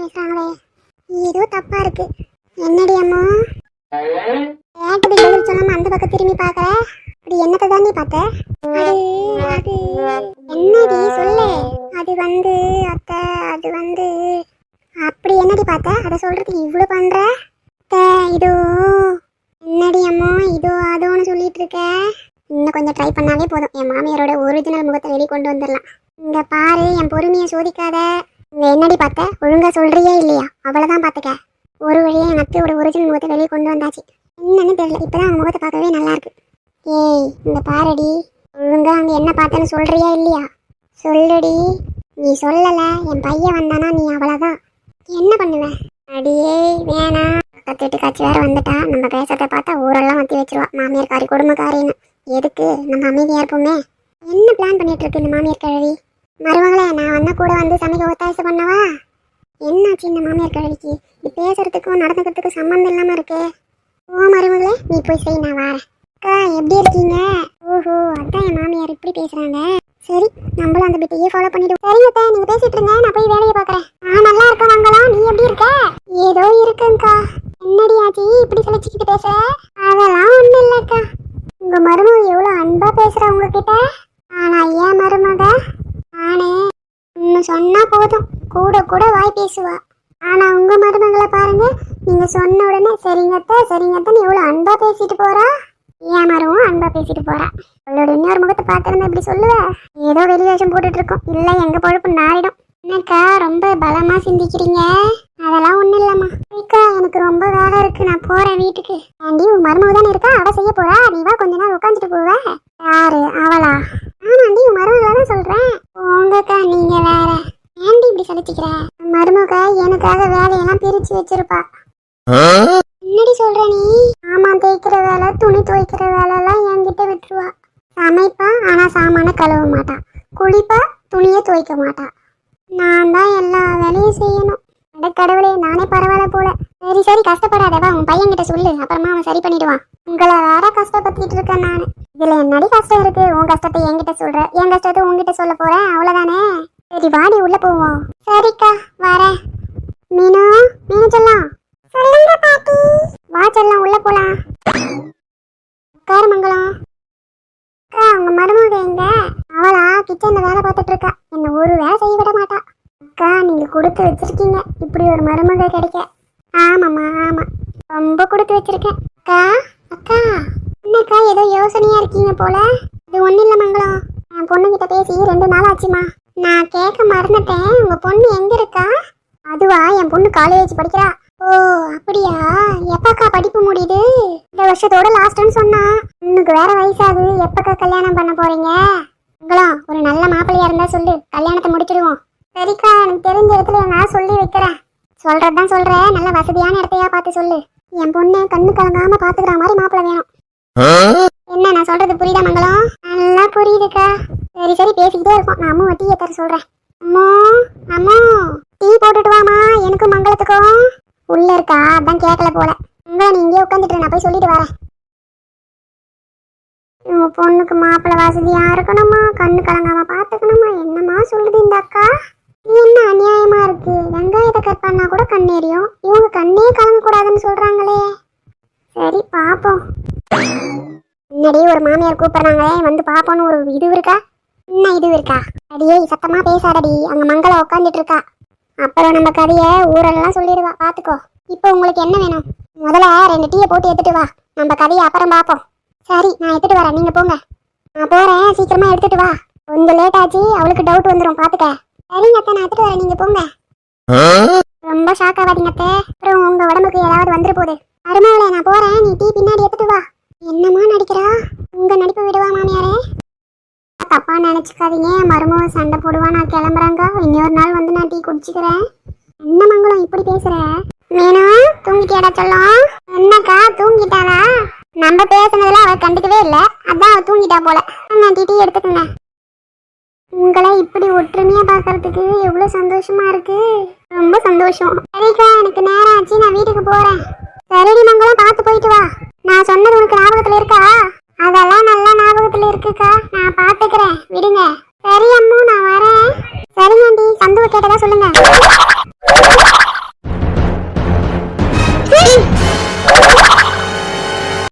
பேசுறாங்களே, ஏதோ தப்பா இருக்கு. என்னடி அம்மா கேட்டது பதில் சொல்லாம அந்த பக்கம் திரும்பி பாக்குற? அப்படி என்னத்தை தான் நீ பார்த்த? அது என்னடி சொல்லு. அது வந்து அத்தை, அது வந்து அப்படி என்னடி பார்த்த? அதை சொல்றதுக்கு இவ்வளவு பண்ற? அத்தை இதோ என்னடி அம்மா இதோ அதோன்னு சொல்லிட்டு இருக்க. இன்னும் கொஞ்சம் ட்ரை பண்ணாவே போதும், என் மாமியாரோட ஒரிஜினல் முகத்தை வெளியே கொண்டு வந்துடலாம். இங்க பாரு, என் பொறுமையை சோதிக்காத. இங்க என்னடி பார்த்த? ஒழுங்கா சொல்றியா இல்லையா? அவ்வளவுதான் பார்த்துக்க. ஒரு வழியா என் அத்தையோட ஒரிஜினல் முகத்தை வெளியே கொண்டு வந்தாச்சு. என்னன்னு தெரியல, இப்பதான் அவங்க முகத்தை பார்க்கவே நல்லா இருக்கு. ஏய் இங்க பாருடி, ஒழுங்கா அங்க என்ன பார்த்தேன்னு சொல்றியா இல்லையா? சொல்லுடி. நீ சொல்லல, என் பையன் வந்தானா நீ அவ்வளவுதான். என்ன பண்ணுவேன்? அடியே வேணாம். பக்கத்து வீட்டு காட்சி வேற வந்துட்டா, நம்ம பேசத்தை பார்த்தா ஊரெல்லாம் மாற்றி வச்சிருவா. மாமியார் காரி குடும்பக்காரின்னு. எதுக்கு நம்ம அமைதியா இருப்போமே. என்ன பிளான் பண்ணிட்டு இருக்கு இந்த மாமியார் கிழவி? மருமகளே, நான் வந்த கூட வந்து சமைக்க ஒத்தாசை பண்ணவா? என்னாச்சு இந்த மாமியார் கிழவிக்கு? இது பேசுறதுக்கும் நடந்துக்கிறதுக்கும் சம்மந்தம் இல்லாம இருக்கு. ஓ மருமகளே, நீ போய் செய், நான் வரேன். அக்கா எப்படி இருக்கீங்க? ஓஹோ, அதான் என் மாமியார் இப்படி பேசுறாங்க. சரி, நம்மளும் அந்த பிட்டையே ஃபாலோ பண்ணிடுவோம். சரிங்க, நீங்க பேசிட்டு இருங்க, நான் போய் வேலையை பாக்குறேன். நான் நல்லா இருக்கேன் மங்களம், நீ எப்படி இருக்க? ஏதோ இருக்குங்கக்கா. என்னடி ஆச்சு இப்படி சலிச்சுக்கிட்டு பேச? அதெல்லாம் ஒண்ணும் இல்லக்கா. உங்க மருமக எவ்வளவு அன்பா பேசுற உங்ககிட்ட. ஆனா ஏன் மருமக நானே இன்னும் சொன்னா போதும் கூட கூட வாய் பேசுவா. ஆனா உங்க மருமகளை பாருங்க, நீங்க சொன்ன உடனே சரிங்கத்தான் எவ்வளவு அன்பா பேசிட்டு போறா. ஏன் மருவும் அன்பா பேசிட்டு போறா. அவளோட இன்னொரு முகத்தை பார்த்திருந்தா இப்படி சொல்லுவ? ஏதோ வெளிவேஷம் போட்டுட்டு இருக்கோம், இல்ல எங்க பொழுப்பு நாரிடும். என்னக்கா ரொம்ப பலமா சிந்திக்கிறீங்க? அதெல்லாம் ஒண்ணும் இல்லம்மா. அக்கா எனக்கு ரொம்ப வேலை இருக்கு, நான் போறேன் வீட்டுக்கு. ஆண்டி உன் மருமக தானே இருக்கா, அவ செய்ய போறா. நீ வா, கொஞ்ச நேரம் உட்காந்துட்டு போவ. யாரு அவளா? ஆமாண்டி, உன் மருமக தான் சொல்றேன். உங்கக்கா நீங்க வேற. ஆண்டி இப்படி சலிச்சுக்கிற? மருமக எனக்காக வேலையெல்லாம் பிரிச்சு வச்சிருப்பா. என்னடி சொல்ற நீ? ஆமா, தேய்க்கிற வேலை, துணி துவைக்கிற வேலை எல்லாம் என்கிட்ட விட்டுருவா. சமைப்பா, ஆனா சாமான கழுவ மாட்டா. குளிப்பா, துணியை துவைக்க மாட்டா. நான் தான் எல்லா வேலையும் செய்யணும். அட கடவுளே, நானே பரவாயில்ல போல. சரி கஷ்டப்படாதவா, உன் பையன் கிட்ட சொல்லு, அப்புறமா அவன் சரி பண்ணிடுவான். உங்களை வேற கஷ்டப்பத்திட்டு இருக்கேன் நானு. இதுல என்னடி கஷ்டம் இருக்கு? உன் கஷ்டத்தை என்கிட்ட சொல்ற, என் கஷ்டத்தை உன்கிட்ட சொல்ல போறேன், அவ்வளவுதானே. சரி வாடி உள்ள போவோம். சரிக்கா வரேன். மீனு செல்லம். சொல்லுங்க பாட்டி. வா செல்லம், உள்ள போலாம். உட்காரு மங்களம். அக்கா உங்க மருமக எங்க? அவளா கிச்சன்ல வேலை பார்த்துட்டு இருக்கா. என்ன ஒரு வேலை செய்ய விட மாட்டா. அக்கா நீங்க கொடுத்து வச்சிருக்கீங்க இப்படி ஒரு மருமக கிடைக்க. ஆமாம்மா ஆமா, ரொம்ப கொடுத்து வச்சிருக்கேன். அக்கா என்னக்கா ஏதோ யோசனையா இருக்கீங்க போல? இது ஒன்றும் இல்லை மங்களம், என் பொண்ணுகிட்ட பேசி 2 நாள் ஆச்சுமா. நான் கேட்க மறந்துட்டேன், உங்க பொண்ணு எங்க இருக்கா? அதுவா, என் பொண்ணு காலேஜ் படிக்கிறா. ஓ அப்படியா? எப்பக்கா படிப்பு முடியுது? இந்த வருஷத்தோட லாஸ்ட்னு சொன்னா. இன்னுக்கு வேற வயசாகுது, எப்பக்கா கல்யாணம் பண்ண போறீங்க? மங்களம் ஒரு நல்ல மாப்பிள்ளையா இருந்தா சொல்லு, கல்யாணத்தை முடிச்சிடுவோம். சரிக்கா, எனக்கு தெரிஞ்ச இடத்துல நான் சொல்லி வைக்கிறேன். சொல்றதுதான் சொல்றேன், நல்ல வசதியான இடத்தையா பார்த்து சொல்லு. என் பொண்ணு கண்ணு கலங்காம பாத்துக்கிற மாதிரி மாப்பிள்ளை வேணும். என்ன நான் சொல்றது புரியுதா மங்களம்? நல்லா புரியுதுக்கா. சரி பேசிக்கிட்டே இருக்கோம், நான் அம்மா டீயை தர சொல்றேன். அம்மா டீ போட்டுட்டு வாமா, எனக்கும் மங்களத்துக்கும். உள்ள இருக்கா, அதான் கேட்கல போல. மங்களம் நீ இங்கே உட்காந்துட்டு, நான் போய் சொல்லிட்டு வரேன். உங்க பொண்ணுக்கு மாப்பிள்ளை வசதியா இருக்கணுமா, கண்ணு கலங்காம பாத்துக்கணுமா, என்னமா சொல்லுது இந்த அக்கா? என்ன அநியாயமா இருக்கு? வெங்காயத்தை கட் பண்ணா கூட கண்ணேறியும், இவங்க கண்ணே கலங்க கூடாதுன்னு சொல்றாங்களே. சரி பாப்போம். முன்னாடி ஒரு மாமியார் கூப்பிடுறாங்களே, வந்து பாப்போன்னு ஒரு இது இருக்கா? என்ன இது இருக்கா? அடியே சத்தமா பேசாதடி, அங்க மங்களம் உட்காந்துட்டு இருக்கா. அப்புறம் நம்ம கதையை ஊரெல்லாம் சொல்லிடுவா, பாத்துக்கோ. இப்போ உங்களுக்கு என்ன வேணும்? முதல்ல 2 டீயை போட்டு எடுத்துட்டு வா, நம்ம கதையை அப்புறம் பாப்போம். சரி நான் எடுத்துட்டு வரேன், நீங்க போங்க. நான் போறேன், சீக்கிரமா எடுத்துட்டு வா. கொஞ்சம் லேட் ஆச்சு, அவளுக்கு டவுட் வந்துடும், பாத்துக்க. சரிங்க அத்தை, நான் எடுத்துட்டு வரேன், நீங்க போங்க. ரொம்ப ஷாக் ஆகாதீங்க அத்தை, அப்புறம் உங்க உடம்புக்கு ஏதாவது வந்துரு போகுது. அருமாவளே நான் போறேன், நீ டீ பின்னாடி எடுத்துட்டு வா. என்னமா நடிக்கிறா? உங்க நடிப்பு விடுவா மாமியாரே. தப்பா நினைச்சுக்காதீங்க, மருமக சண்டை போடுவா, நான் கிளம்புறேங்க. இன்னொரு நாள் வந்து நான் டீ குடிச்சுக்கிறேன். என்ன மங்களம் இப்படி பேசுற? மீனா தூங்கிட்டியாடா சொல்லும்? என்னக்கா தூங்கிட்டாளா? நம்ம பேசுனதுல அவ கண்டுக்கவே இல்லை, அதான் அவ தூங்கிட்டா போல. நான் டீ எடுத்துக்கங்க. உங்களை இப்படி ஒற்றுமையா பாக்குறதுக்கு எவ்வளவு சந்தோஷமா இருக்கு. ரொம்ப சந்தோஷம். சரிக்கா எனக்கு நேரம் ஆச்சு, நான் வீட்டுக்கு போறேன். சரிடி மங்களம், பார்த்து போயிட்டு வா. நான் சொன்னது உனக்கு ஞாபகத்துல இருக்கா?